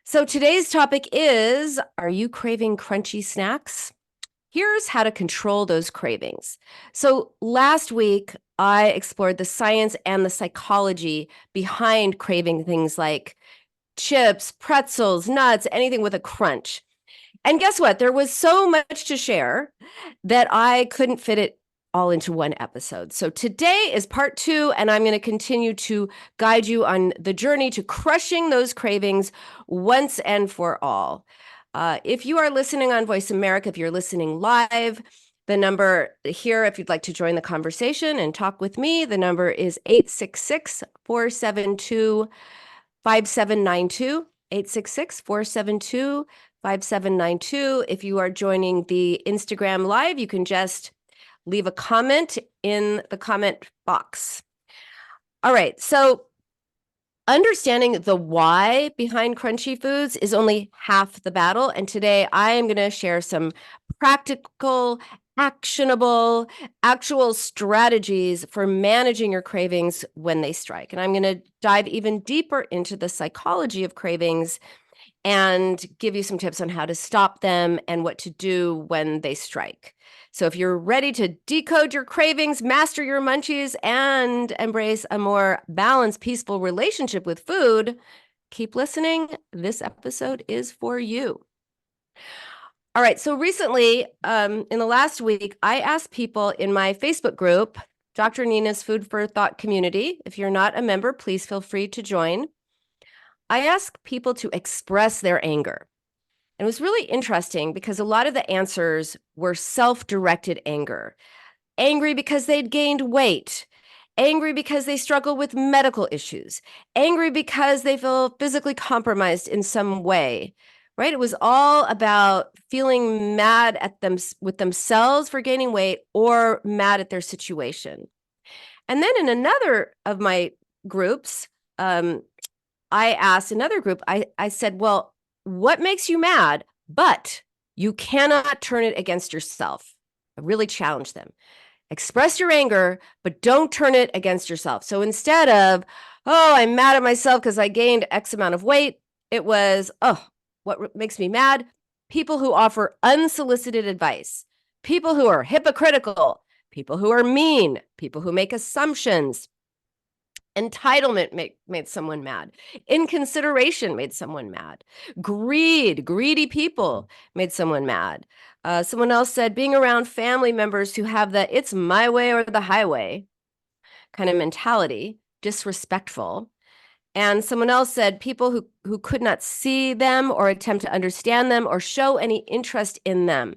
So today's topic is, are you craving crunchy snacks? Here's how to control those cravings. So last week, I explored the science and the psychology behind craving things like chips, pretzels, nuts, anything with a crunch. And guess what? There was so much to share that I couldn't fit it all into one episode. So today is part two, and I'm going to continue to guide you on the journey to crushing those cravings once and for all. If you are listening on Voice America, if you're listening live, the number here, if you'd like to join the conversation and talk with me, the number is 866-472-5792, 866-472-5792. If you are joining the Instagram live, you can just leave a comment in the comment box. All right, so understanding the why behind crunchy foods is only half the battle. And today I am going to share some practical, actionable, actual strategies for managing your cravings when they strike. And I'm going to dive even deeper into the psychology of cravings and give you some tips on how to stop them and what to do when they strike. So if you're ready to decode your cravings, master your munchies, and embrace a more balanced, peaceful relationship with food, keep listening. This episode is for you. All right, so recently, in the last week, I asked people in my Facebook group, Dr. Nina's Food for Thought community. If you're not a member, please feel free to join. I asked people to express their anger. And it was really interesting because a lot of the answers were self-directed anger. Angry because they'd gained weight. Angry because they struggle with medical issues. Angry because they feel physically compromised in some way, right? It was all about feeling mad at them with themselves for gaining weight or mad at their situation. And then in another of my groups, I asked another group, I said, well, what makes you mad, but you cannot turn it against yourself? I really challenged them. Express your anger, but don't turn it against yourself. So instead of, oh, I'm mad at myself because I gained X amount of weight, it was, oh, what makes me mad? People who offer unsolicited advice, people who are hypocritical, people who are mean, people who make assumptions. Entitlement made someone mad. Inconsideration made someone mad. Greedy people made someone mad. Someone else said being around family members who have the it's my way or the highway kind of mentality, disrespectful. And someone else said people who could not see them or attempt to understand them or show any interest in them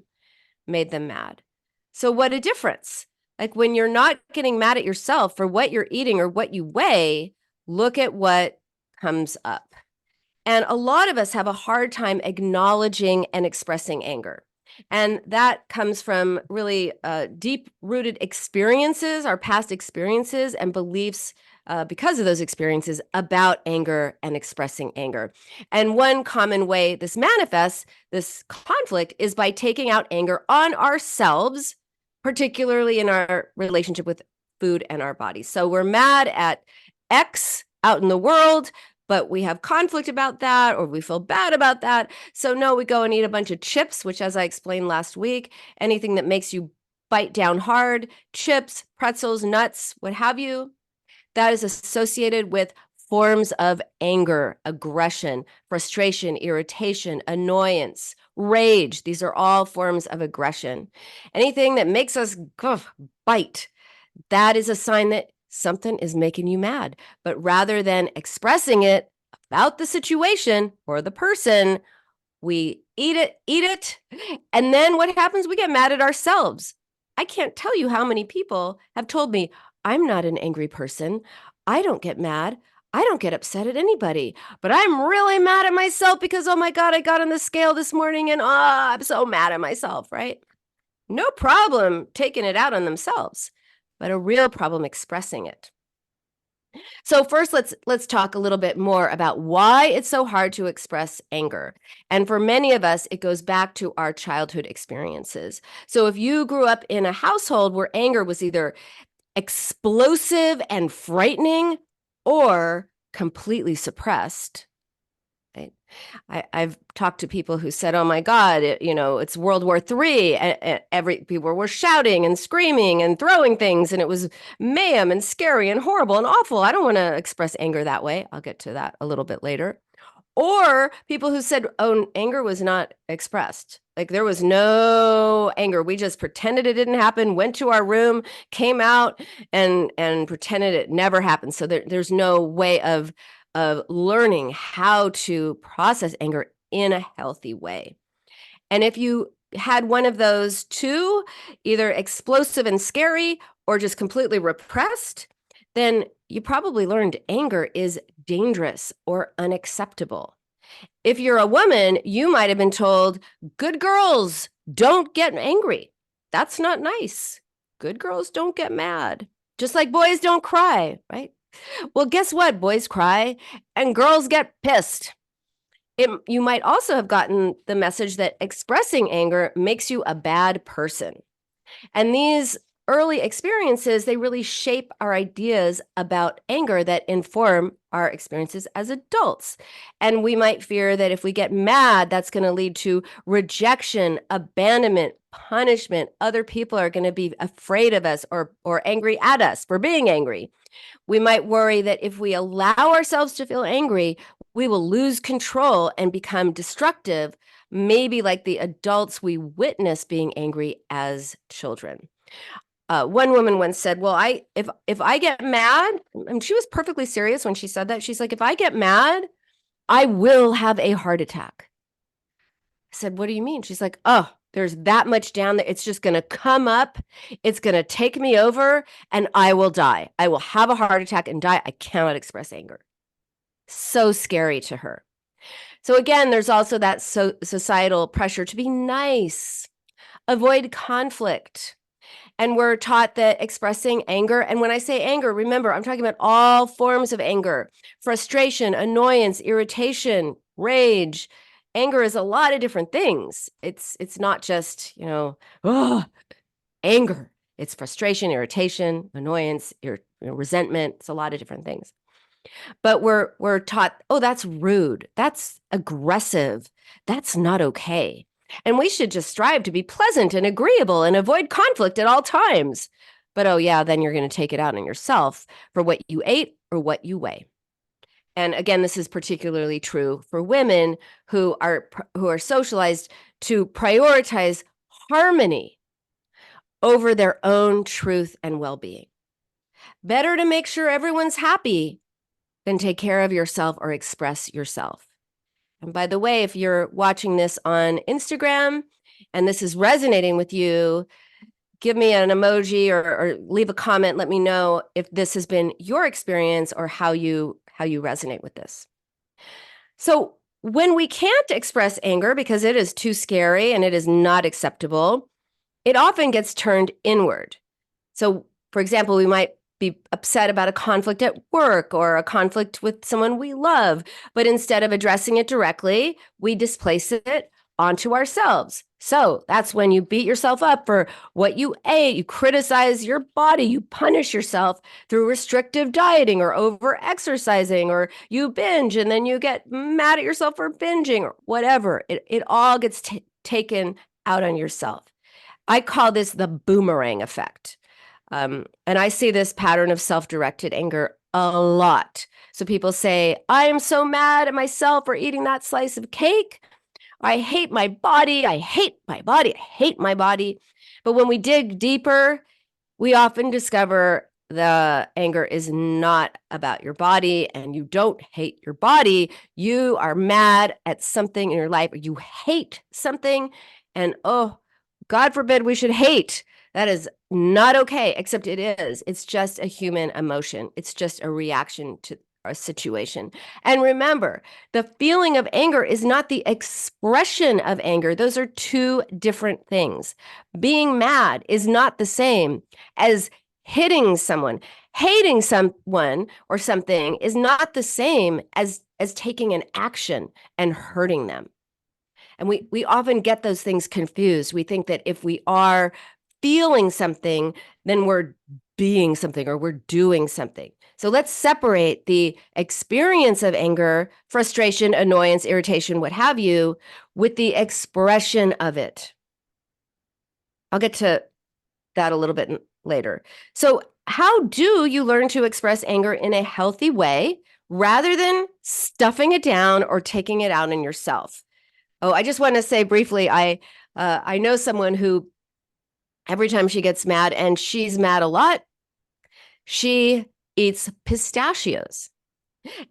made them mad. So what a difference. Like when you're not getting mad at yourself for what you're eating or what you weigh, look at what comes up. And a lot of us have a hard time acknowledging and expressing anger. And that comes from really deep-rooted experiences, our past experiences and beliefs because of those experiences about anger and expressing anger. And one common way this manifests, this conflict, is by taking out anger on ourselves, particularly in our relationship with food and our bodies. So we're mad at X out in the world, but we have conflict about that, or we feel bad about that. So no, we go and eat a bunch of chips, which, as I explained last week, anything that makes you bite down hard, chips, pretzels, nuts, what have you, that is associated with forms of anger, aggression, frustration, irritation, annoyance, rage. These are all forms of aggression. Anything that makes us bite, that is a sign that something is making you mad. But rather than expressing it about the situation or the person, we eat it, and then what happens? We get mad at ourselves. I can't tell you how many people have told me, I'm not an angry person. I don't get mad. I don't get upset at anybody, but I'm really mad at myself because, oh my God, I got on the scale this morning and I'm so mad at myself, right? No problem taking it out on themselves, but a real problem expressing it. So first, let's talk a little bit more about why it's so hard to express anger. And for many of us, it goes back to our childhood experiences. So if you grew up in a household where anger was either explosive and frightening or completely suppressed, right? I've talked to people who said, "Oh my God, it's World War III, and every people were shouting and screaming and throwing things, and it was mayhem and scary and horrible and awful. I don't want to express anger that way." I'll get to that a little bit later. Or people who said, "Oh, anger was not expressed. Like there was no anger. We just pretended it didn't happen, went to our room, came out, and pretended it never happened." So there's no way of learning how to process anger in a healthy way. And if you had one of those two, either explosive and scary or just completely repressed, then you probably learned anger is dangerous or unacceptable. If you're a woman, you might have been told, "Good girls don't get angry. That's not nice. Good girls don't get mad. Just like boys don't cry," right? Well, guess what? Boys cry and girls get pissed. You might also have gotten the message that expressing anger makes you a bad person. And these early experiences, they really shape our ideas about anger that inform our experiences as adults. And we might fear that if we get mad, that's going to lead to rejection, abandonment, punishment. Other people are going to be afraid of us or angry at us for being angry. We might worry that if we allow ourselves to feel angry, we will lose control and become destructive, maybe like the adults we witness being angry as children. One woman once said, "Well, if I get mad," and she was perfectly serious when she said that. She's like, "If I get mad, I will have a heart attack." I said, "What do you mean?" She's like, "Oh, there's that much down there. It's just going to come up. It's going to take me over and I will die. I will have a heart attack and die. I cannot express anger." So scary to her. So again, there's also that societal pressure to be nice, avoid conflict. And we're taught that expressing anger, and when I say anger, remember, I'm talking about all forms of anger: frustration, annoyance, irritation, rage. Anger is a lot of different things. It's not just, oh, anger. It's frustration, irritation, annoyance, resentment. It's a lot of different things. But we're taught, "Oh, that's rude. That's aggressive. That's not okay. And we should just strive to be pleasant and agreeable and avoid conflict at all times." But oh yeah, then you're going to take it out on yourself for what you ate or what you weigh. And again, this is particularly true for women who are socialized to prioritize harmony over their own truth and well-being. Better to make sure everyone's happy than take care of yourself or express yourself. And by the way, if you're watching this on Instagram and this is resonating with you, give me an emoji or leave a comment. Let me know if this has been your experience or how you resonate with this. So when we can't express anger because it is too scary and it is not acceptable, it often gets turned inward. So, for example, we might be upset about a conflict at work or a conflict with someone we love, but instead of addressing it directly, we displace it onto ourselves. So that's when you beat yourself up for what you ate, you criticize your body, you punish yourself through restrictive dieting or over-exercising, or you binge and then you get mad at yourself for binging or whatever. It all gets taken out on yourself. I call this the boomerang effect. And I see this pattern of self-directed anger a lot. So people say, "I am so mad at myself for eating that slice of cake. I hate my body. I hate my body. I hate my body." But when we dig deeper, we often discover the anger is not about your body and you don't hate your body. You are mad at something in your life or you hate something. And oh, God forbid we should hate. That is not okay, except it is. It's just a human emotion. It's just a reaction to a situation. And remember, the feeling of anger is not the expression of anger. Those are two different things. Being mad is not the same as hitting someone. Hating someone or something is not the same as taking an action and hurting them. And we often get those things confused. We think that if we are feeling something than we're being something or we're doing something. So let's separate the experience of anger, frustration, annoyance, irritation, what have you, with the expression of it. I'll get to that a little bit later. So how do you learn to express anger in a healthy way rather than stuffing it down or taking it out on yourself? Oh, I just want to say briefly, I know someone who every time she gets mad, and she's mad a lot, she eats pistachios.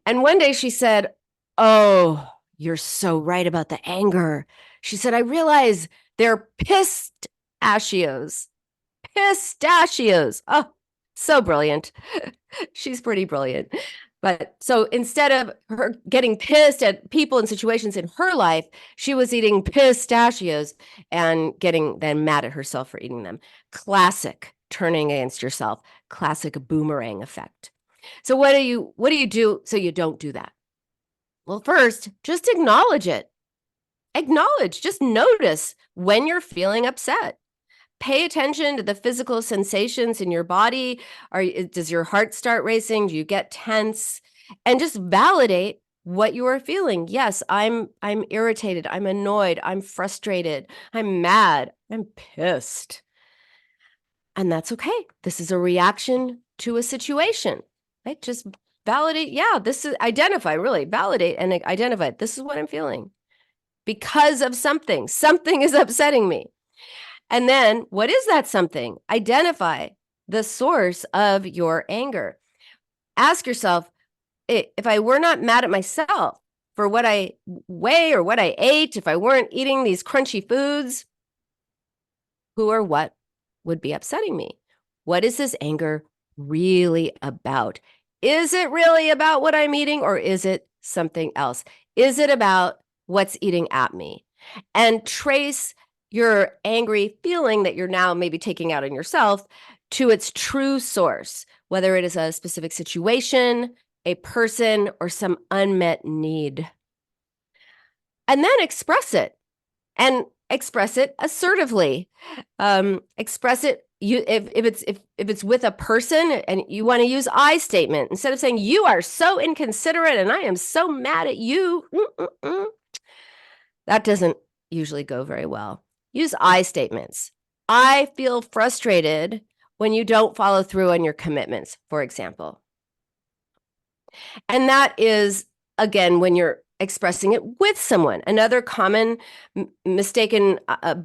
And one day she said, "Oh, you're so right about the anger." She said, "I realize they're pistachios." Pistachios. Oh, so brilliant. She's pretty brilliant. But so instead of her getting pissed at people and situations in her life, she was eating pistachios and getting then mad at herself for eating them. Classic turning against yourself, classic boomerang effect. So what do you do so you don't do that? Well, first, just acknowledge it. Acknowledge, just notice when you're feeling upset. Pay attention to the physical sensations in your body. Does your heart start racing? Do you get tense? And just validate what you are feeling. Yes, I'm irritated. I'm annoyed. I'm frustrated. I'm mad. I'm pissed. And that's okay. This is a reaction to a situation, right? Just validate. Yeah, this is validate and identify. This is what I'm feeling because of something. Something is upsetting me. And then what is that something? Identify the source of your anger. Ask yourself, if I were not mad at myself for what I weigh or what I ate, if I weren't eating these crunchy foods, who or what would be upsetting me? What is this anger really about? Is it really about what I'm eating, or is it something else? Is it about what's eating at me? And trace your angry feeling that you're now maybe taking out on yourself to its true source, whether it is a specific situation, a person, or some unmet need. And then express it, and express it assertively. Express it. If it's with a person and you want to use I statement instead of saying you are so inconsiderate and I am so mad at you. That doesn't usually go very well. Use I statements. I feel frustrated when you don't follow through on your commitments, for example. And that is, again, when you're expressing it with someone. Another common mistaken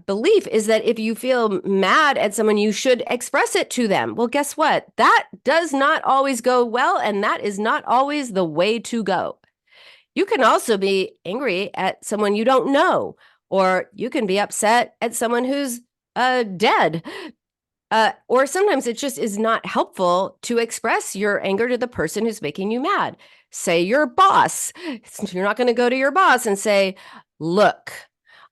belief is that if you feel mad at someone, you should express it to them. Well, guess what? That does not always go well, and that is not always the way to go. You can also be angry at someone you don't know, or you can be upset at someone who's dead. Or sometimes it just is not helpful to express your anger to the person who's making you mad. Say your boss. You're not going to go to your boss and say, "Look,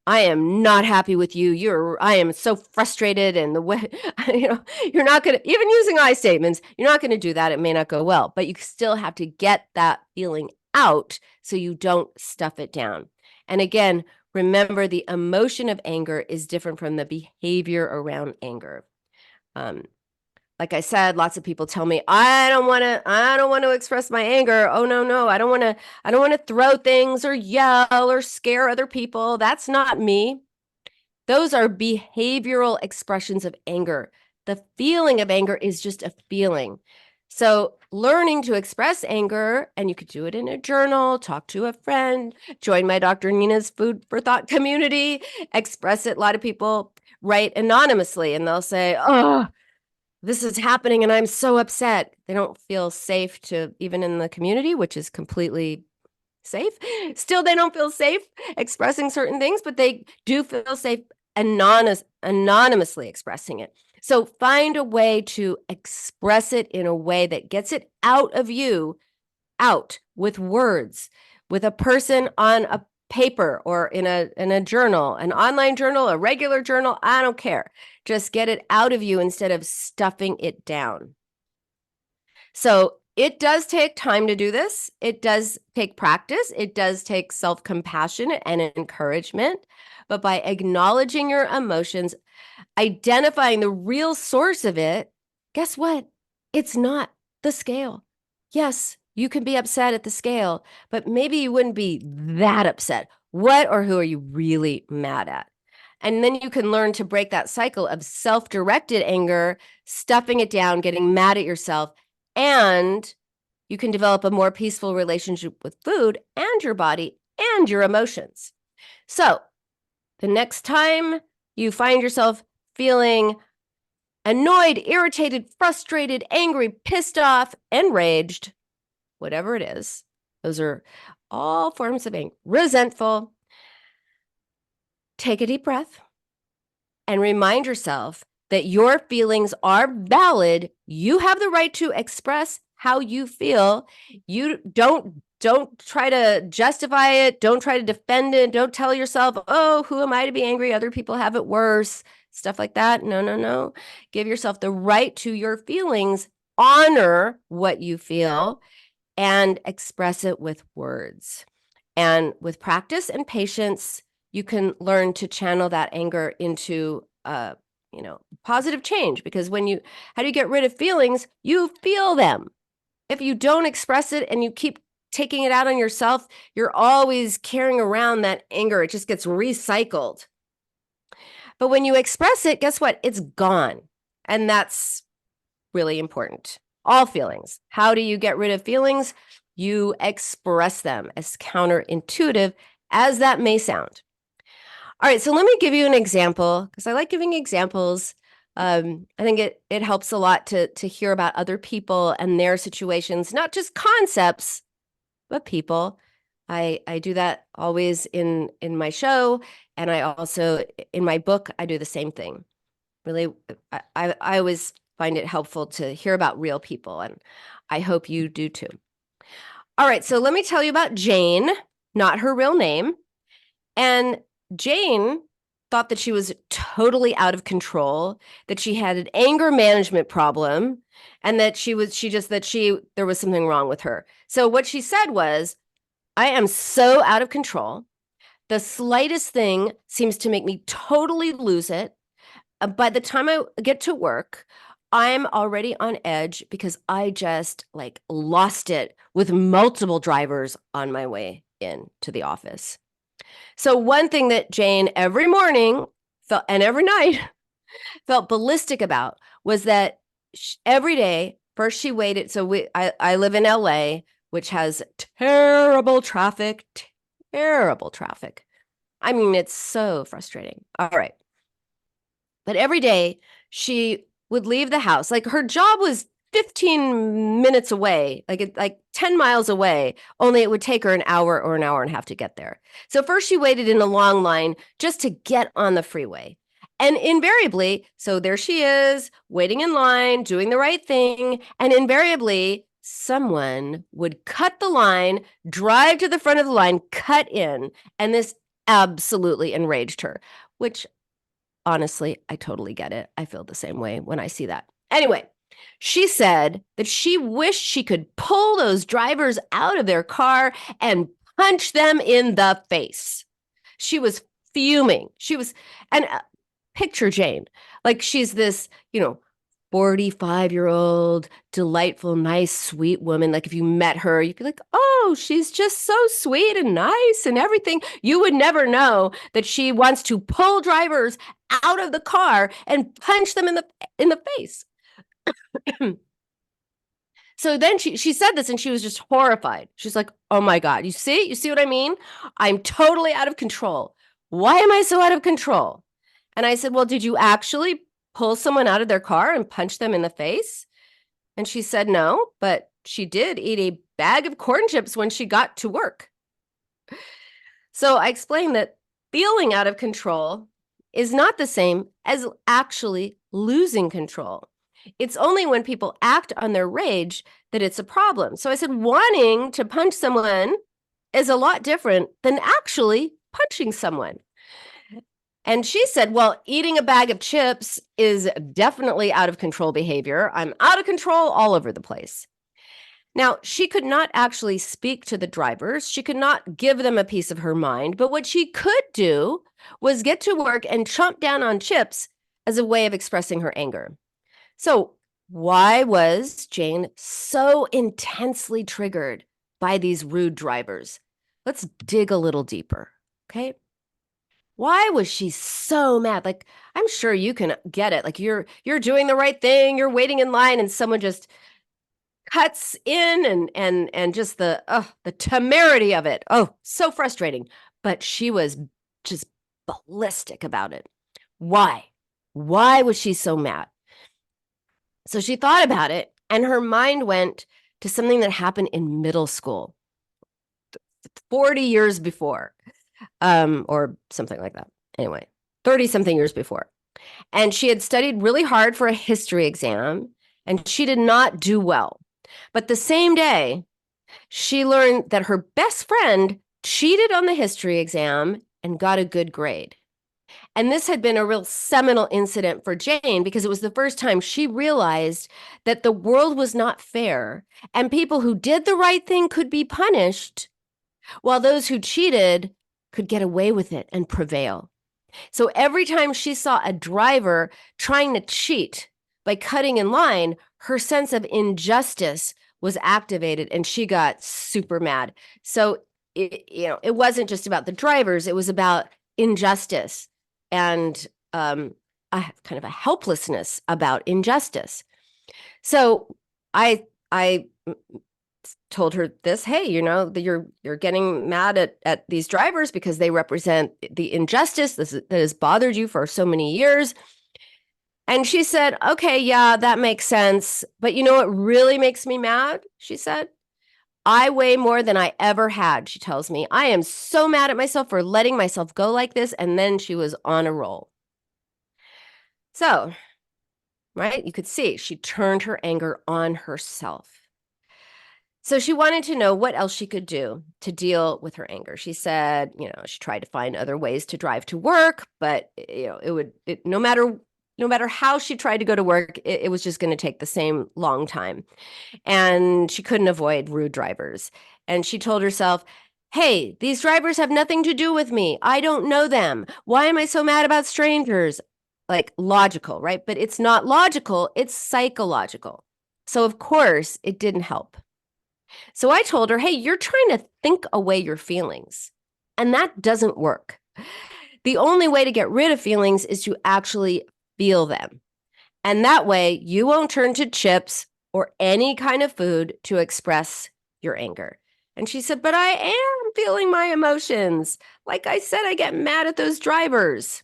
I am not happy with you. I am so frustrated." And the way, you're not going to, even using I statements, you're not going to do that. It may not go well, but you still have to get that feeling out so you don't stuff it down. And again, remember the emotion of anger is different from the behavior around anger. Like I said, lots of people tell me, I don't want to express my anger. Oh, no. I don't want to throw things or yell or scare other people. That's not me. Those are behavioral expressions of anger. The feeling of anger is just a feeling. So learning to express anger, and you could do it in a journal, talk to a friend, join my Dr. Nina's Food for Thought community, express it. A lot of people write anonymously and they'll say, "Oh, this is happening and I'm so upset." They don't feel safe to, even in the community, which is completely safe. Still, they don't feel safe expressing certain things, but they do feel safe anonymously expressing it. So find a way to express it in a way that gets it out of you, out with words, with a person on a paper or in a journal, an online journal, a regular journal. I don't care. Just get it out of you instead of stuffing it down. So It does take time to do this. It does take practice. It does take self-compassion and encouragement. But by acknowledging your emotions, identifying the real source of it, guess what? It's not the scale. Yes, you can be upset at the scale, but maybe you wouldn't be that upset. What or who are you really mad at? And then you can learn to break that cycle of self-directed anger, stuffing it down, getting mad at yourself, and you can develop a more peaceful relationship with food and your body and your emotions. So, the next time you find yourself feeling annoyed, irritated, frustrated, angry, pissed off, enraged, whatever it is, those are all forms of anger, resentful, take a deep breath and remind yourself that your feelings are valid. You have the right to express how you feel. You don't try to justify it. Don't try to defend it. Don't tell yourself, oh, who am I to be angry? Other people have it worse. Stuff like that. No. Give yourself the right to your feelings. Honor what you feel and express it with words. And with practice and patience, you can learn to channel that anger into positive change, because how do you get rid of feelings? You feel them. If you don't express it and you keep taking it out on yourself, you're always carrying around that anger. It just gets recycled. But when you express it, guess what? It's gone. And that's really important. All feelings. How do you get rid of feelings? You express them, as counterintuitive as that may sound. All right, so let me give you an example, because I like giving examples. I think it helps a lot to hear about other people and their situations, not just concepts, but people. I do that always in my show, and I also, in my book, I do the same thing. Really, I always find it helpful to hear about real people, and I hope you do too. All right, so let me tell you about Jane, not her real name. And Jane thought that she was totally out of control, that she had an anger management problem, and that there was something wrong with her. So what she said was, I am so out of control. The slightest thing seems to make me totally lose it. By the time I get to work, I'm already on edge because I just lost it with multiple drivers on my way in to the office. So one thing that Jane every morning felt, and every night felt ballistic about, was that every day, first she waited. So I live in LA, which has terrible traffic. I mean, it's so frustrating. All right. But every day she would leave the house. Like, her job was 15 minutes away, like 10 miles away, only it would take her an hour or an hour and a half to get there. So first she waited in a long line just to get on the freeway. And invariably, so there she is, waiting in line, doing the right thing, and invariably someone would cut the line, drive to the front of the line, cut in, and this absolutely enraged her, which honestly, I totally get it. I feel the same way when I see that. Anyway, she said that she wished she could pull those drivers out of their car and punch them in the face. She was fuming. And picture Jane, like she's this, 45-year-old, delightful, nice, sweet woman. Like if you met her, you'd be like, oh, she's just so sweet and nice and everything. You would never know that she wants to pull drivers out of the car and punch them in the face. So then she said this and she was just horrified. She's like, oh my God, you see what I mean? I'm totally out of control. Why am I so out of control? And I said, well, did you actually pull someone out of their car and punch them in the face? And she said no, but she did eat a bag of corn chips when she got to work. So I explained that feeling out of control is not the same as actually losing control. It's only when people act on their rage that it's a problem. So I said, wanting to punch someone is a lot different than actually punching someone. And she said, well, eating a bag of chips is definitely out of control behavior. I'm out of control all over the place. Now, she could not actually speak to the drivers. She could not give them a piece of her mind. But what she could do was get to work and chomp down on chips as a way of expressing her anger. So, why was Jane so intensely triggered by these rude drivers? Let's dig a little deeper, okay? Why was she so mad? Like, I'm sure you can get it. Like you're doing the right thing, you're waiting in line and someone just cuts in and just the temerity of it. Oh, so frustrating. But she was just ballistic about it. Why? Why was she so mad? So she thought about it, and her mind went to something that happened in middle school 40 years before, or something like that. Anyway, 30 something years before. And she had studied really hard for a history exam, and she did not do well. But the same day, she learned that her best friend cheated on the history exam and got a good grade. And this had been a real seminal incident for Jane because it was the first time she realized that the world was not fair and people who did the right thing could be punished, while those who cheated could get away with it and prevail. So every time she saw a driver trying to cheat by cutting in line, her sense of injustice was activated and she got super mad. So it wasn't just about the drivers, it was about injustice and a kind of a helplessness about injustice. So I told her this, hey, you're getting mad at these drivers because they represent the injustice that has bothered you for so many years. And she said, okay, yeah, that makes sense. But you know what really makes me mad? She said, I weigh more than I ever had, she tells me. I am so mad at myself for letting myself go like this. And then she was on a roll. So, right, you could see she turned her anger on herself. So she wanted to know what else she could do to deal with her anger. She said, she tried to find other ways to drive to work, but no matter how she tried to go to work, it was just going to take the same long time. And she couldn't avoid rude drivers. And she told herself, hey, these drivers have nothing to do with me. I don't know them. Why am I so mad about strangers? Like logical, right? But it's not logical, it's psychological. So of course, it didn't help. So I told her, hey, you're trying to think away your feelings, and that doesn't work. The only way to get rid of feelings is to actually feel them. And that way, you won't turn to chips or any kind of food to express your anger. And she said, but I am feeling my emotions. Like I said, I get mad at those drivers.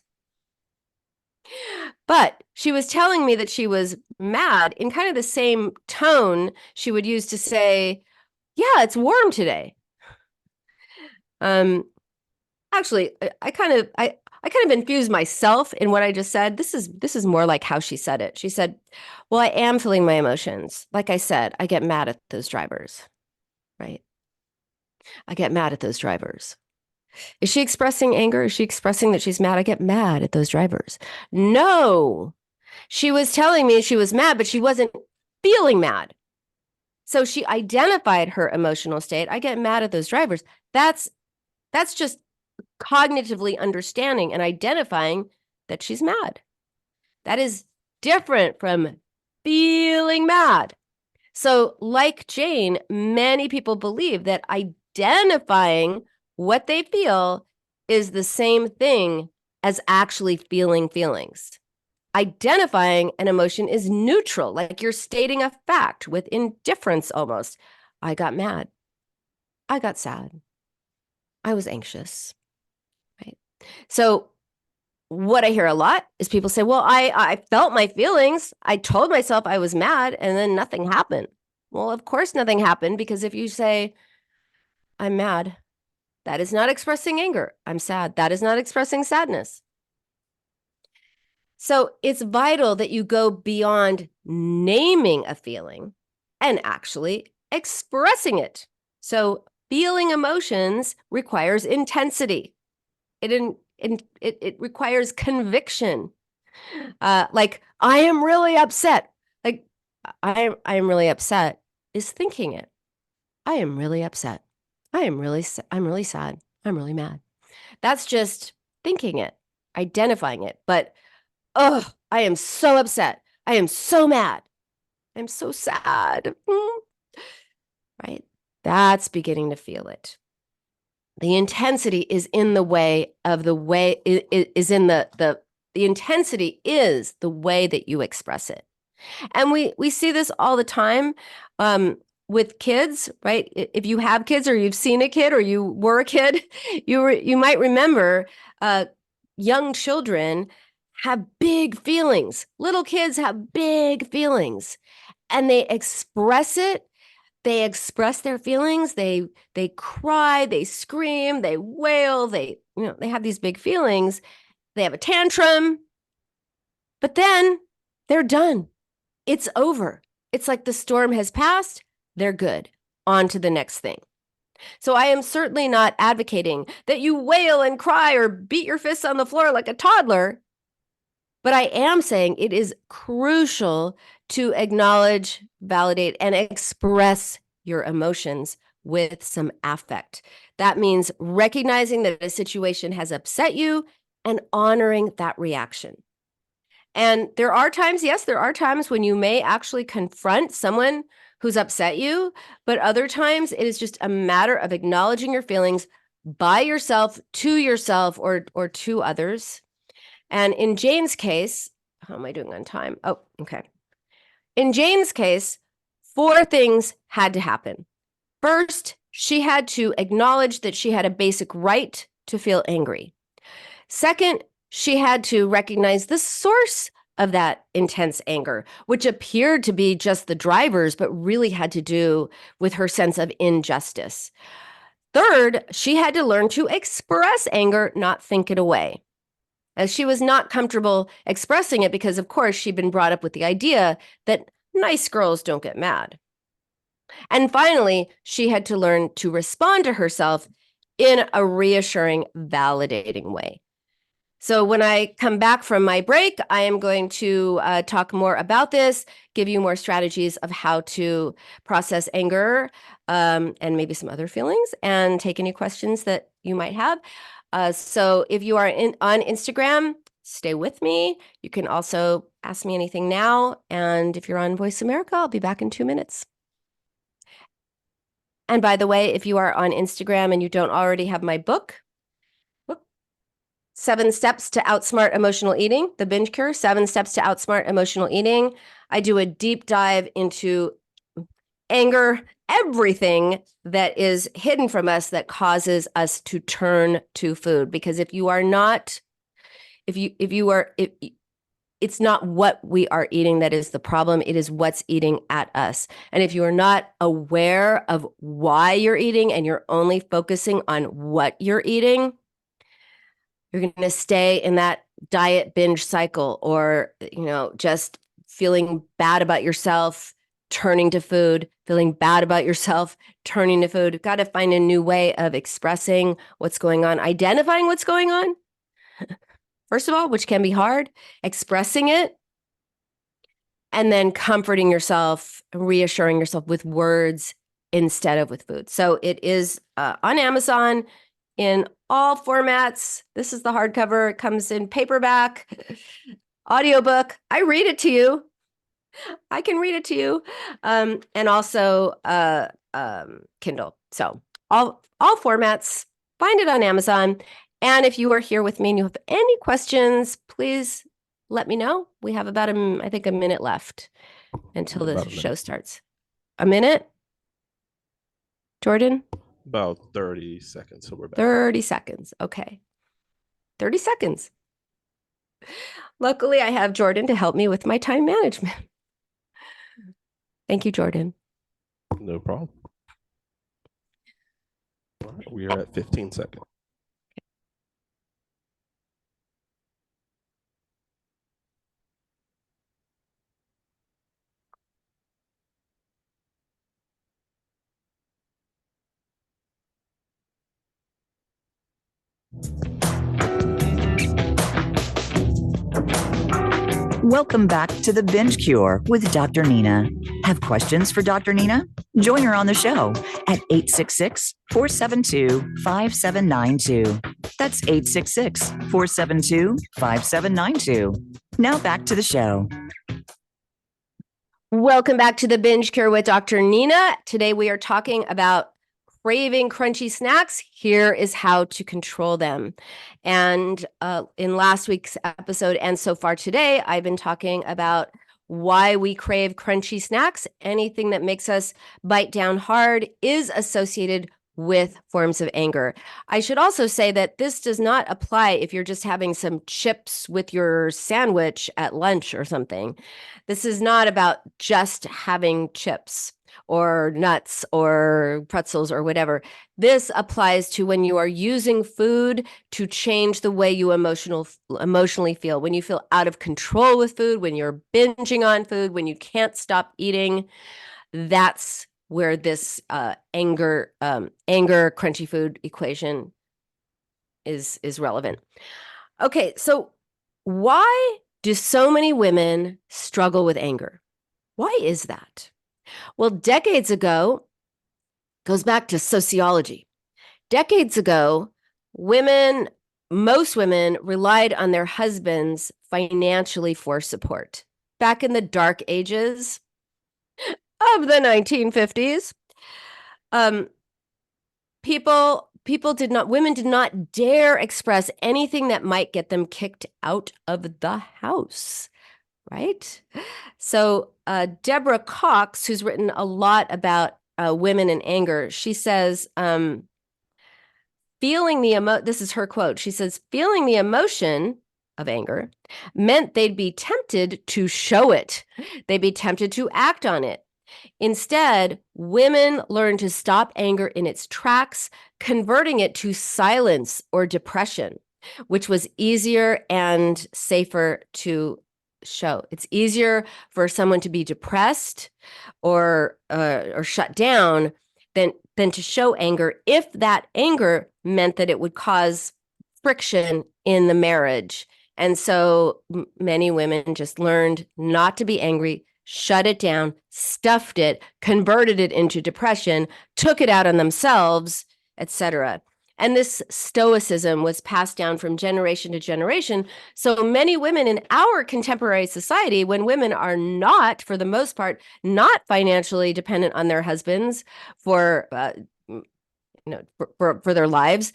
But she was telling me that she was mad in kind of the same tone she would use to say, yeah, it's warm today. Actually, I kind of infused myself in what I just said. This is more like how she said it. She said, well, I am feeling my emotions. Like I said, I get mad at those drivers, right? I get mad at those drivers. Is she expressing anger? Is she expressing that she's mad? I get mad at those drivers. No, she was telling me she was mad, but she wasn't feeling mad. So she identified her emotional state. I get mad at those drivers. That's just cognitively understanding and identifying that she's mad. That is different from feeling mad. So, like Jane, many people believe that identifying what they feel is the same thing as actually feeling feelings. Identifying an emotion is neutral, like you're stating a fact with indifference almost. I got mad. I got sad. I was anxious, right? So what I hear a lot is people say, well, I felt my feelings. I told myself I was mad and then nothing happened. Well, of course nothing happened, because if you say, I'm mad, that is not expressing anger. I'm sad. That is not expressing sadness. So it's vital that you go beyond naming a feeling and actually expressing it. So feeling emotions requires intensity. It requires conviction. Like, I am really upset. Like, I am really upset is thinking it. I am really upset. I'm really sad. I'm really mad. That's just thinking it, identifying it. But, oh, I am so upset. I am so mad. I'm so sad. Right? That's beginning to feel it. The intensity is in the way of the way is in the intensity is the way that you express it. And we see this all the time with kids, right? If you have kids or you've seen a kid or you were a kid, you might remember young children have big feelings. Little kids have big feelings and they express it. They express their feelings. They cry, they scream, they wail, they have these big feelings. They have a tantrum, but then they're done. It's over. It's like the storm has passed. They're good. On to the next thing. So I am certainly not advocating that you wail and cry or beat your fists on the floor like a toddler. But I am saying it is crucial to acknowledge, validate, and express your emotions with some affect. That means recognizing that a situation has upset you and honoring that reaction. And there are times when you may actually confront someone who's upset you, but other times it is just a matter of acknowledging your feelings by yourself, or to others. And in Jane's case, how am I doing on time? Oh, okay. In Jane's case, 4 things had to happen. First, she had to acknowledge that she had a basic right to feel angry. Second, she had to recognize the source of that intense anger, which appeared to be just the drivers, but really had to do with her sense of injustice. Third, she had to learn to express anger, not think it away. As she was not comfortable expressing it because, of course, she'd been brought up with the idea that nice girls don't get mad. And finally, she had to learn to respond to herself in a reassuring, validating way. So when I come back from my break, I am going to talk more about this, give you more strategies of how to process anger and maybe some other feelings, and take any questions that you might have. So if you are on Instagram, stay with me. You can also ask me anything now. And if you're on Voice America, I'll be back in 2 minutes. And by the way, if you are on Instagram and you don't already have my book, 7 Steps to Outsmart Emotional Eating, the Binge Cure, 7 Steps to Outsmart Emotional Eating. I do a deep dive into anger, everything that is hidden from us that causes us to turn to food. Because if you are not, it's not what we are eating that is the problem. It is what's eating at us. And if you are not aware of why you're eating and you're only focusing on what you're eating, you're going to stay in that diet binge cycle, or, just feeling bad about yourself, turning to food, feeling bad about yourself, turning to food. You've got to find a new way of expressing what's going on, identifying what's going on, first of all, which can be hard, expressing it, and then comforting yourself, reassuring yourself with words instead of with food. So it is on Amazon in all formats. This is the hardcover. It comes in paperback, audiobook. I read it to you. I can read it to you. And also Kindle. So all formats, find it on Amazon. And if you are here with me and you have any questions, please let me know. We have about, a minute left until the show starts. A minute? Jordan? About 30 seconds. So we're back. 30 seconds. Okay. 30 seconds. Luckily, I have Jordan to help me with my time management. Thank you, Jordan. No problem. All right, we are at 15 seconds. Welcome back to the Binge Cure with Dr. Nina. Have questions for Dr. Nina? Join her on the show at 866-472-5792. That's 866-472-5792. Now back to the show. Welcome back to the Binge Cure with Dr. Nina. Today we are talking about craving crunchy snacks. Here is how to control them. And in last week's episode and so far today, I've been talking about why we crave crunchy snacks. Anything that makes us bite down hard is associated with forms of anger. I should also say that this does not apply if you're just having some chips with your sandwich at lunch or something. This is not about just having chips or nuts or pretzels or whatever. This applies to when you are using food to change the way you emotionally feel. When you feel out of control with food, when you're binging on food, when you can't stop eating, that's where this anger crunchy food equation is relevant. Okay, so why do so many women struggle with anger? Why is that? Well, decades ago, goes back to sociology. Decades ago, most women relied on their husbands financially for support. Back in the dark ages of the 1950s, women did not dare express anything that might get them kicked out of the house, right? So Deborah Cox, who's written a lot about women and anger, she says, this is her quote. She says, feeling the emotion of anger meant they'd be tempted to show it. They'd be tempted to act on it. Instead, women learned to stop anger in its tracks, converting it to silence or depression, which was easier and safer to show. It's easier for someone to be depressed or shut down than to show anger if that anger meant that it would cause friction in the marriage. And so many women just learned not to be angry, shut it down, stuffed it, converted it into depression, took it out on themselves, etc. And this stoicism was passed down from generation to generation. So many women in our contemporary society, when women are not, for the most part, not financially dependent on their husbands for their lives,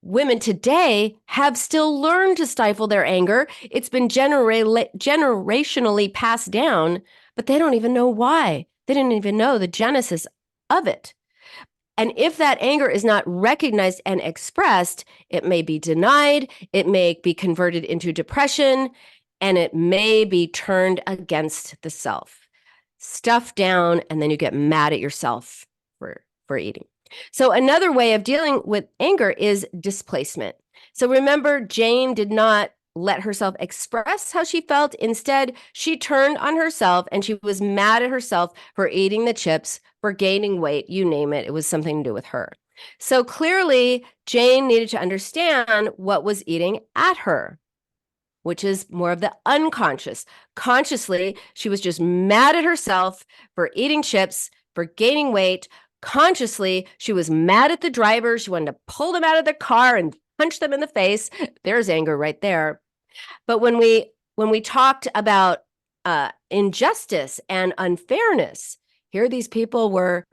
women today have still learned to stifle their anger. It's been generationally passed down, but they don't even know why. They didn't even know the genesis of it. And if that anger is not recognized and expressed, it may be denied, it may be converted into depression, and it may be turned against the self. Stuffed down, and then you get mad at yourself for eating. So another way of dealing with anger is displacement. So remember, Jane did not let herself express how she felt. Instead, she turned on herself and she was mad at herself for eating the chips, for gaining weight, you name it. It was something to do with her. So clearly, Jane needed to understand what was eating at her, which is more of the unconscious. Consciously, she was just mad at herself for eating chips, for gaining weight. Consciously, she was mad at the driver. She wanted to pull them out of the car and punch them in the face. There's anger right there. But when we talked about injustice and unfairness, here these people were,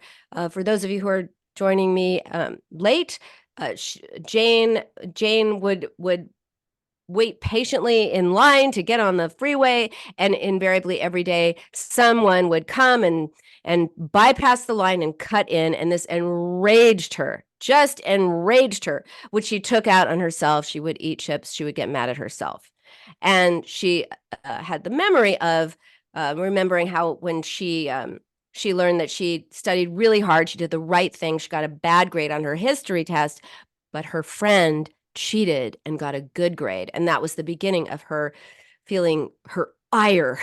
for those of you who are joining me late, Jane would wait patiently in line to get on the freeway, and invariably every day someone would come and bypass the line and cut in, and this enraged her, which she took out on herself. She would eat chips, she would get mad at herself. And she had the memory of remembering how when she learned that she studied really hard, she did the right thing, she got a bad grade on her history test, but her friend cheated and got a good grade. And that was the beginning of her feeling her ire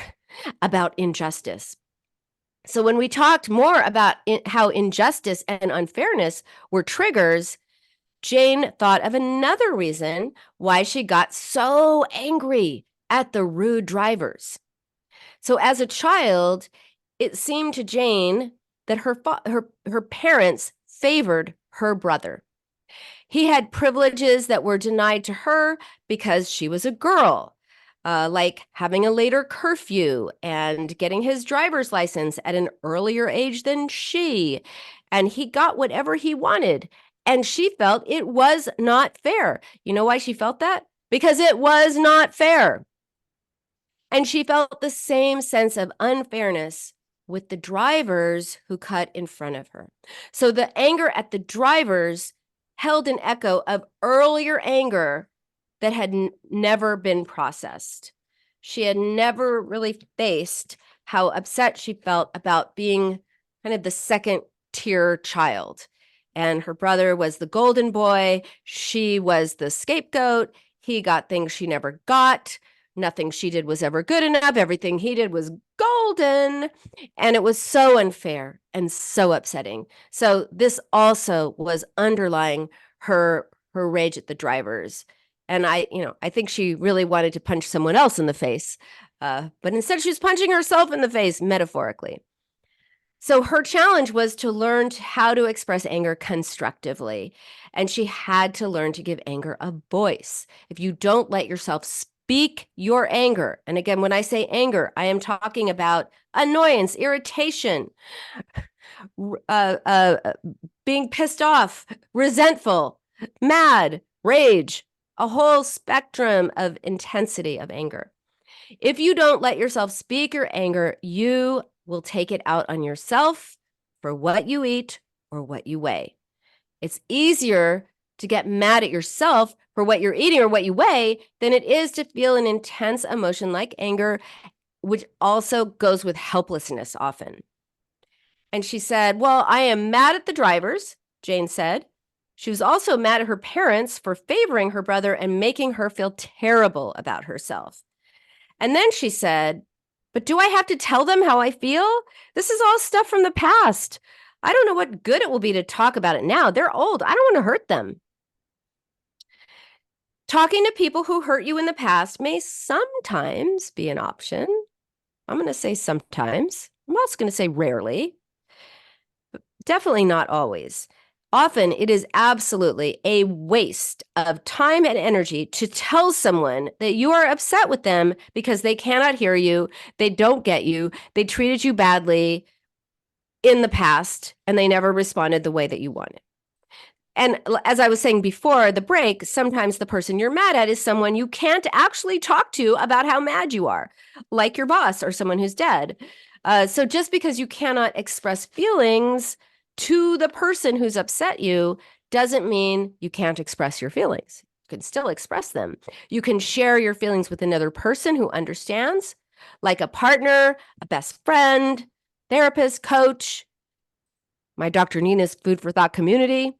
about injustice. So when we talked more about how injustice and unfairness were triggers, Jane thought of another reason why she got so angry at the rude drivers. So as a child, it seemed to Jane that her parents favored her brother. He had privileges that were denied to her because she was a girl, like having a later curfew and getting his driver's license at an earlier age than she. And he got whatever he wanted. And she felt it was not fair. You know why she felt that? Because it was not fair. And she felt the same sense of unfairness with the drivers who cut in front of her. So the anger at the drivers held an echo of earlier anger that had never been processed. She had never really faced how upset she felt about being kind of the second tier child. And her brother was the golden boy. She was the scapegoat. He got things she never got. Nothing she did was ever good enough. Everything he did was golden. And it was so unfair and so upsetting. So this also was underlying her rage at the drivers. And I think she really wanted to punch someone else in the face. But instead she was punching herself in the face, metaphorically. So her challenge was to learn how to express anger constructively. And she had to learn to give anger a voice. If you don't let yourself speak your anger, and again, when I say anger, I am talking about annoyance, irritation, being pissed off, resentful, mad, rage, a whole spectrum of intensity of anger. If you don't let yourself speak your anger, you will take it out on yourself for what you eat or what you weigh. It's easier to get mad at yourself for what you're eating or what you weigh than it is to feel an intense emotion like anger, which also goes with helplessness often. And she said, well, I am mad at the drivers, Jane said. She was also mad at her parents for favoring her brother and making her feel terrible about herself. And then she said, but do I have to tell them how I feel? This is all stuff from the past. I don't know what good it will be to talk about it now. They're old. I don't want to hurt them. Talking to people who hurt you in the past may sometimes be an option. I'm going to say sometimes. I'm also going to say rarely. But definitely not always. Often it is absolutely a waste of time and energy to tell someone that you are upset with them because they cannot hear you, they don't get you, they treated you badly in the past, and they never responded the way that you wanted. And as I was saying before the break, sometimes the person you're mad at is someone you can't actually talk to about how mad you are, like your boss or someone who's dead. So just because you cannot express feelings to the person who's upset you doesn't mean you can't express your feelings. You can still express them. You can share your feelings with another person who understands, like a partner, a best friend, therapist, coach, my Dr. Nina's Food for Thought community.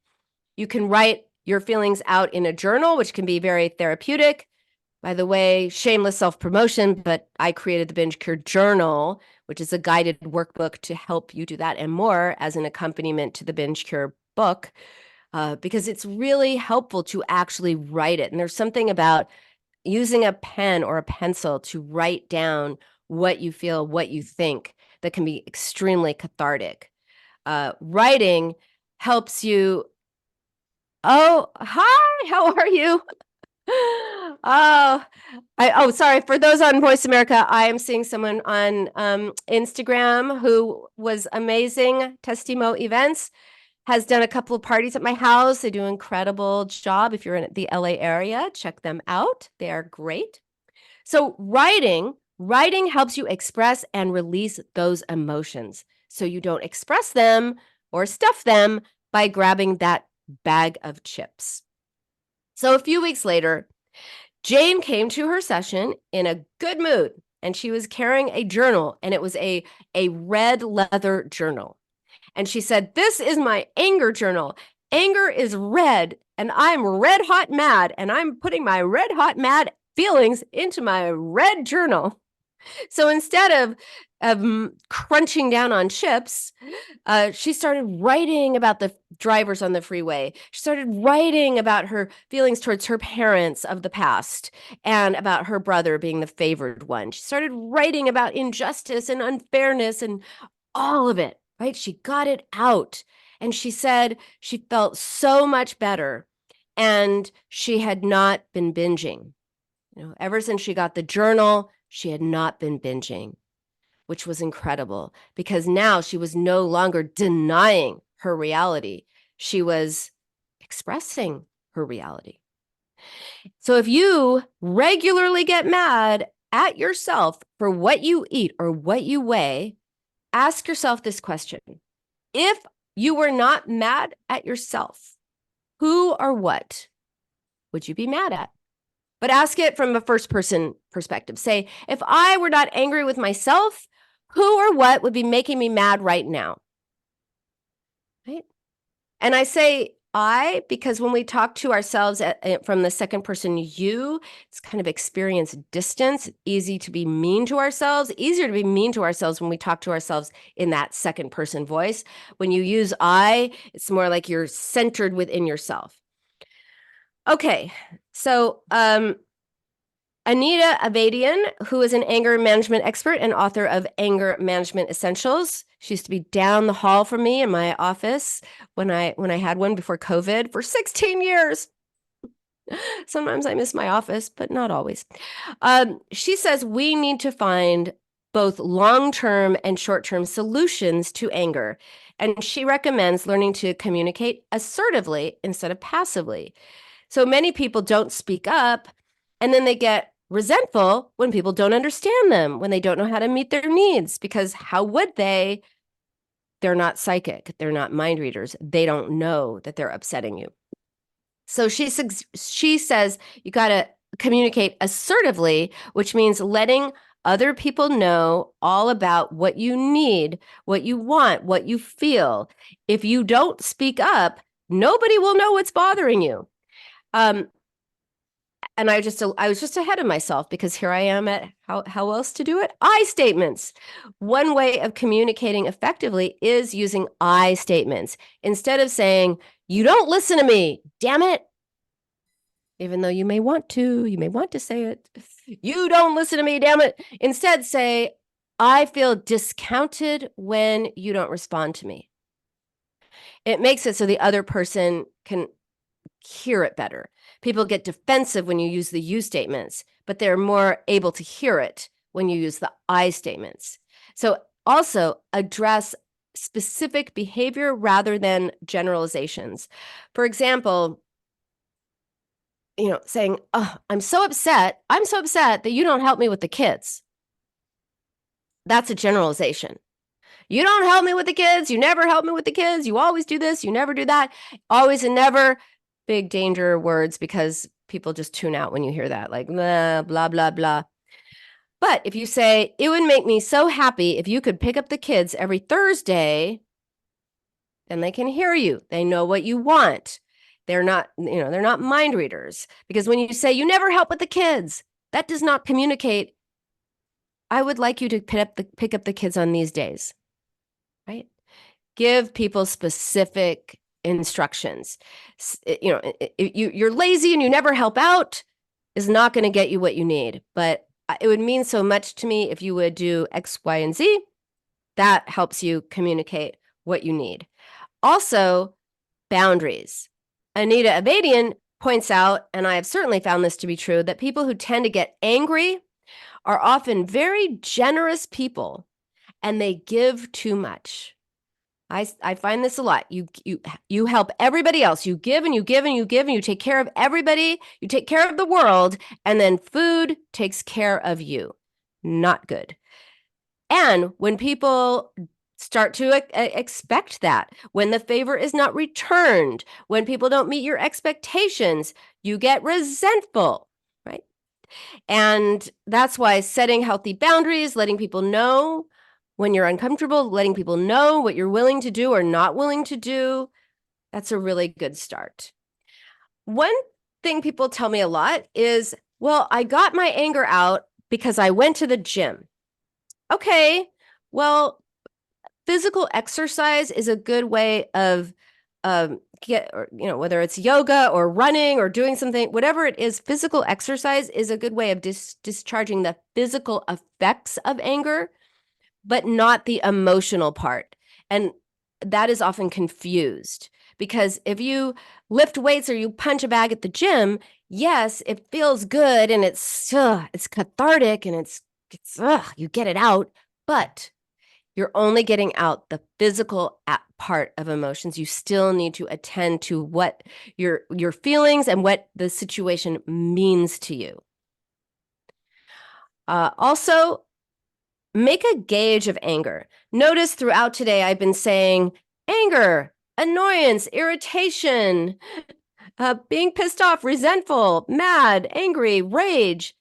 You can write your feelings out in a journal, which can be very therapeutic. By the way, shameless self-promotion, but I created the Binge Cure Journal, which is a guided workbook to help you do that and more as an accompaniment to the Binge Cure book, because it's really helpful to actually write it. And there's something about using a pen or a pencil to write down what you feel, what you think, that can be extremely cathartic. Writing helps you. Oh, hi, how are you? Sorry. For those on Voice America, I am seeing someone on Instagram who was amazing. Testimo Events has done a couple of parties at my house. They do an incredible job. If you're in the LA area, check them out. They are great. So writing helps you express and release those emotions so you don't express them or stuff them by grabbing that bag of chips. So a few weeks later, Jane came to her session in a good mood, and she was carrying a journal, and it was a red leather journal. And she said, this is my anger journal. Anger is red, and I'm red hot mad, and I'm putting my red hot mad feelings into my red journal. So instead of crunching down on chips, she started writing about the drivers on the freeway. She started writing about her feelings towards her parents of the past and about her brother being the favored one. She started writing about injustice and unfairness and all of it, right? She got it out. And she said she felt so much better and she had not been binging. Ever since she got the journal, she had not been binging, which was incredible because now she was no longer denying her reality. She was expressing her reality. So if you regularly get mad at yourself for what you eat or what you weigh, ask yourself this question. If you were not mad at yourself, who or what would you be mad at? But ask it from a first person perspective. Say, if I were not angry with myself, who or what would be making me mad right now? Right? And I say I because when we talk to ourselves from the second person you, it's kind of experience distance, easy to be mean to ourselves, easier to be mean to ourselves when we talk to ourselves in that second person voice. When you use I, it's more like you're centered within yourself. Okay, so Anita Abadian, who is an anger management expert and author of Anger Management Essentials. She used to be down the hall from me in my office when I had one before COVID for 16 years. Sometimes I miss my office, but not always. She says we need to find both long-term and short-term solutions to anger. And she recommends learning to communicate assertively instead of passively. So many people don't speak up, and then they get resentful when people don't understand them, when they don't know how to meet their needs, because how would they? They're not psychic. They're not mind readers. They don't know that they're upsetting you. So she says you got to communicate assertively, which means letting other people know all about what you need, what you want, what you feel. If you don't speak up, nobody will know what's bothering you. And I was just ahead of myself because here I am at how else to do it? I statements. One way of communicating effectively is using I statements. Instead of saying, you don't listen to me, damn it. Even though you may want to say it. You don't listen to me, damn it. Instead say, I feel discounted when you don't respond to me. It makes it so the other person can hear it better. People get defensive when you use the you statements, but they're more able to hear it when you use the I statements. So also address specific behavior rather than generalizations. For example, saying, oh, I'm so upset that you don't help me with the kids. That's a generalization. You don't help me with the kids. You never help me with the kids. You always do this. You never do that. Always and never. Big danger words because people just tune out when you hear that, like blah, blah, blah, blah. But if you say, it would make me so happy if you could pick up the kids every Thursday, then they can hear you. They know what you want. They're not mind readers. Because when you say, you never help with the kids, that does not communicate, I would like you to pick up the kids on these days, right? Give people specific instructions. You're lazy and you never help out is not going to get you what you need. But it would mean so much to me if you would do X, Y, and Z. That helps you communicate what you need. Also, boundaries. Anita Abadian points out, and I have certainly found this to be true, that people who tend to get angry are often very generous people and they give too much. I find this a lot. You help everybody else. You give and you give and you give and you take care of everybody. You take care of the world, and then food takes care of you. Not good. And when people start to expect that, when the favor is not returned, when people don't meet your expectations, you get resentful, right? And that's why setting healthy boundaries, letting people know when you're uncomfortable, letting people know what you're willing to do or not willing to do, that's a really good start. One thing people tell me a lot is, well, I got my anger out because I went to the gym. Okay, Well, physical exercise is a good way of whether it's yoga or running or doing something, whatever it is, physical exercise is a good way of discharging the physical effects of anger, but not the emotional part. And that is often confused because if you lift weights or you punch a bag at the gym, yes, it feels good and it's cathartic and it's you get it out, but you're only getting out the physical part of emotions. You still need to attend to what your feelings and what the situation means to you. Also, make a gauge of anger. Notice throughout today, I've been saying anger, annoyance, irritation, being pissed off, resentful, mad, angry, rage.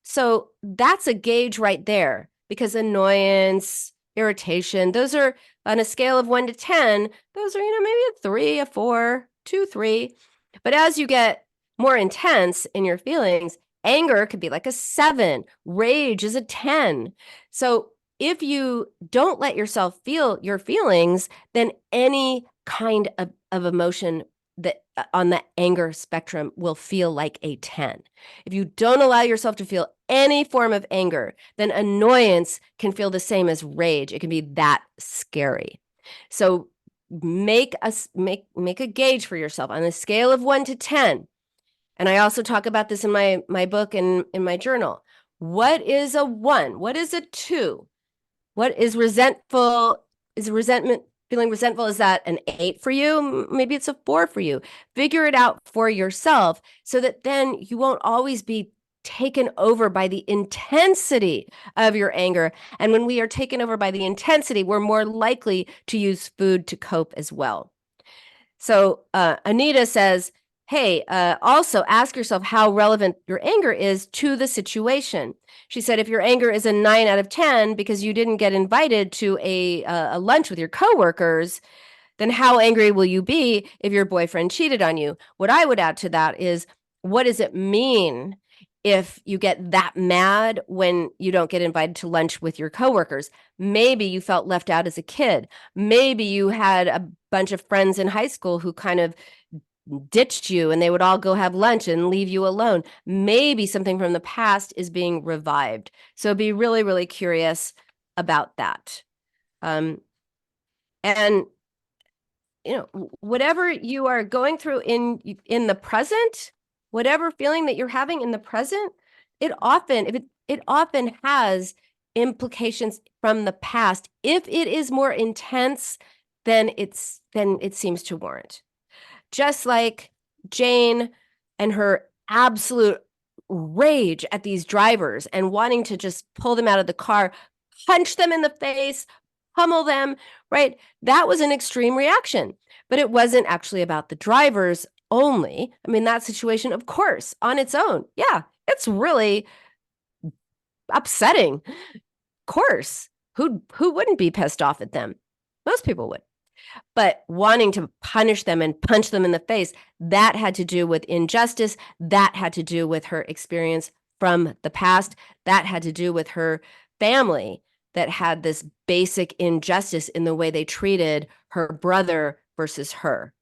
So that's a gauge right there because annoyance, irritation, those are on a scale of 1 to 10, those are, maybe a 3, a 4, 2, 3. But as you get more intense in your feelings, anger could be like a 7, rage is a 10. So if you don't let yourself feel your feelings, then any kind of emotion that on the anger spectrum will feel like a 10. If you don't allow yourself to feel any form of anger, then annoyance can feel the same as rage. It can be that scary. So make a gauge for yourself on a scale of 1 to 10. And I also talk about this in my book and in my journal. What is a 1? What is a 2? What is resentful? Is resentment feeling resentful? Is that an 8 for you? Maybe it's a 4 for you. Figure it out for yourself so that then you won't always be taken over by the intensity of your anger. And when we are taken over by the intensity, we're more likely to use food to cope as well. So Anita says, hey, also ask yourself how relevant your anger is to the situation. She said, if your anger is a 9 out of 10 because you didn't get invited to a lunch with your coworkers, then how angry will you be if your boyfriend cheated on you? What I would add to that is, what does it mean if you get that mad when you don't get invited to lunch with your coworkers? Maybe you felt left out as a kid. Maybe you had a bunch of friends in high school who kind of ditched you and they would all go have lunch and leave you alone. Maybe something from the past is being revived. So be really, really curious about that. And whatever you are going through in the present, whatever feeling that you're having in the present, it often has implications from the past. If it is more intense, then it seems to warrant. Just like Jane and her absolute rage at these drivers and wanting to just pull them out of the car, punch them in the face, pummel them, right? That was an extreme reaction, but it wasn't actually about the drivers only. I mean, that situation, of course, on its own, yeah, it's really upsetting. Of course, who wouldn't be pissed off at them? Most people would. But wanting to punish them and punch them in the face, that had to do with injustice. That had to do with her experience from the past. That had to do with her family that had this basic injustice in the way they treated her brother versus her.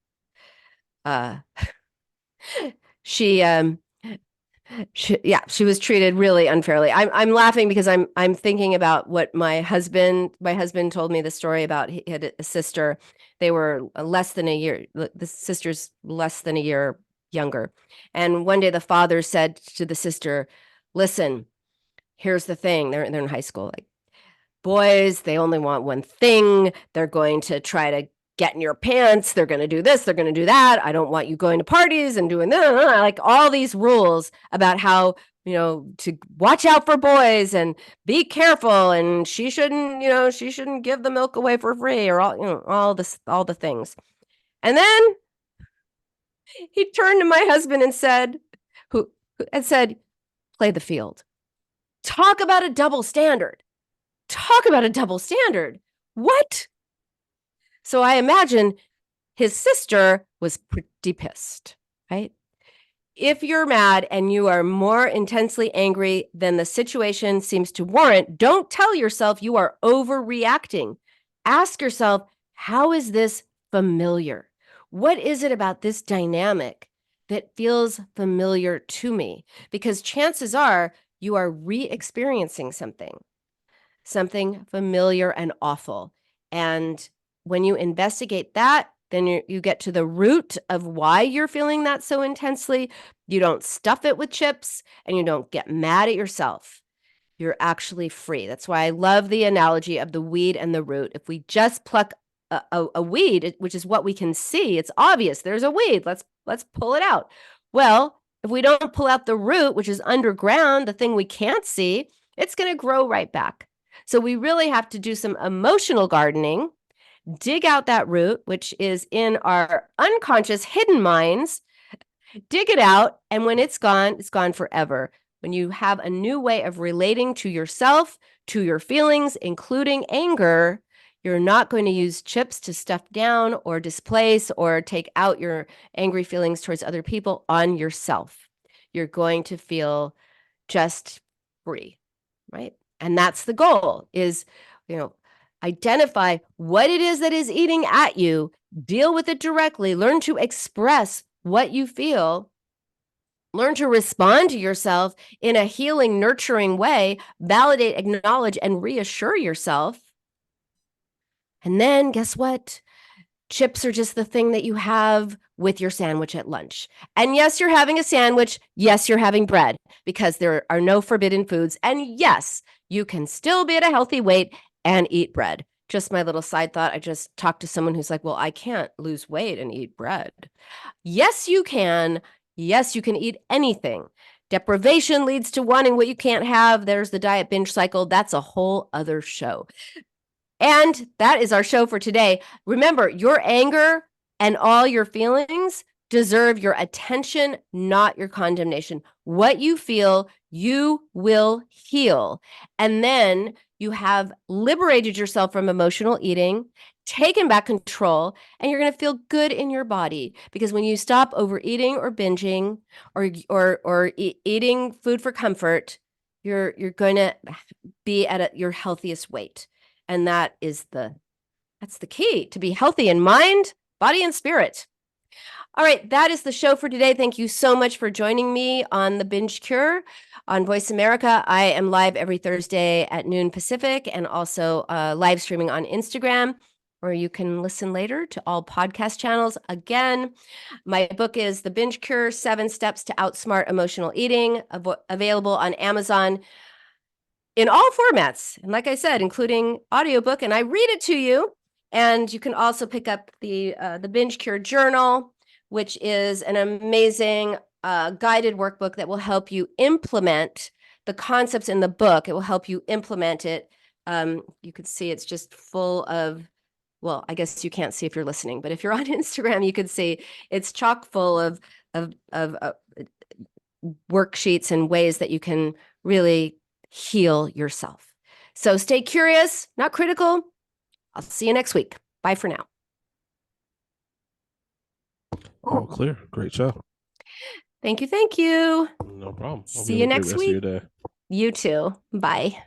She was treated really unfairly. I'm laughing because I'm thinking about what my husband told me the story about. He had a sister. They were less than a year. The sister's less than a year younger. And one day the father said to the sister, "Listen, here's the thing. They're in high school. Like, boys, they only want one thing. They're going to try to get in your pants. They're going to do this. They're going to do that. I don't want you going to parties and doing that." Like all these rules about how, to watch out for boys and be careful. And she shouldn't give the milk away for free or all the things. And then he turned to my husband and said, play the field. Talk about a double standard. What? So I imagine his sister was pretty pissed, right? if you're mad and you are more intensely angry than the situation seems to warrant, don't tell yourself you are overreacting. Ask yourself, how is this familiar? What is it about this dynamic that feels familiar to me? Because chances are you are re-experiencing something familiar and awful. And when you investigate that, then you get to the root of why you're feeling that so intensely. You don't stuff it with chips and you don't get mad at yourself. You're actually free. That's why I love the analogy of the weed and the root. If we just pluck a weed, which is what we can see, it's obvious there's a weed. Let's pull it out. Well, if we don't pull out the root, which is underground, the thing we can't see, it's going to grow right back. So we really have to do some emotional gardening, dig out that root, which is in our unconscious hidden minds, dig it out, and when it's gone forever. When you have a new way of relating to yourself, to your feelings, including anger, you're not going to use chips to stuff down or displace or take out your angry feelings towards other people on yourself. You're going to feel just free, right? And that's the goal is, identify what it is that is eating at you, deal with it directly, learn to express what you feel, learn to respond to yourself in a healing, nurturing way, validate, acknowledge, and reassure yourself. And then guess what? Chips are just the thing that you have with your sandwich at lunch. And yes, you're having a sandwich. Yes, you're having bread because there are no forbidden foods. And yes, you can still be at a healthy weight and eat bread. Just my little side thought. I just talked to someone who's like, well, I can't lose weight and eat bread. Yes, you can. Yes, you can eat anything. Deprivation leads to wanting what you can't have. There's the diet binge cycle. That's a whole other show. And that is our show for today. Remember, your anger and all your feelings deserve your attention, not your condemnation. What you feel, you will heal. And then you have liberated yourself from emotional eating, taken back control, and you're going to feel good in your body. Because when you stop overeating or binging or eating food for comfort, you're going to be at your healthiest weight. And that's the key to be healthy in mind, body, and spirit. All right, that is the show for today. Thank you so much for joining me on the Binge Cure on Voice America. I am live every Thursday at noon Pacific and also live streaming on Instagram, where you can listen later to all podcast channels. Again, my book is The Binge Cure, 7 Steps to Outsmart Emotional Eating, available on Amazon in all formats. And like I said, including audiobook, and I read it to you. And you can also pick up the Binge Cure Journal, which is an amazing guided workbook that will help you implement the concepts in the book. It will help you implement it. You can see it's just full of, well, I guess you can't see if you're listening, but if you're on Instagram, you could see it's chock full of worksheets and ways that you can really heal yourself. So stay curious, not critical. I'll see you next week. Bye for now. All clear. Great show. Thank you. No problem. Hope See you you have a great next rest of week. your day. You too. Bye.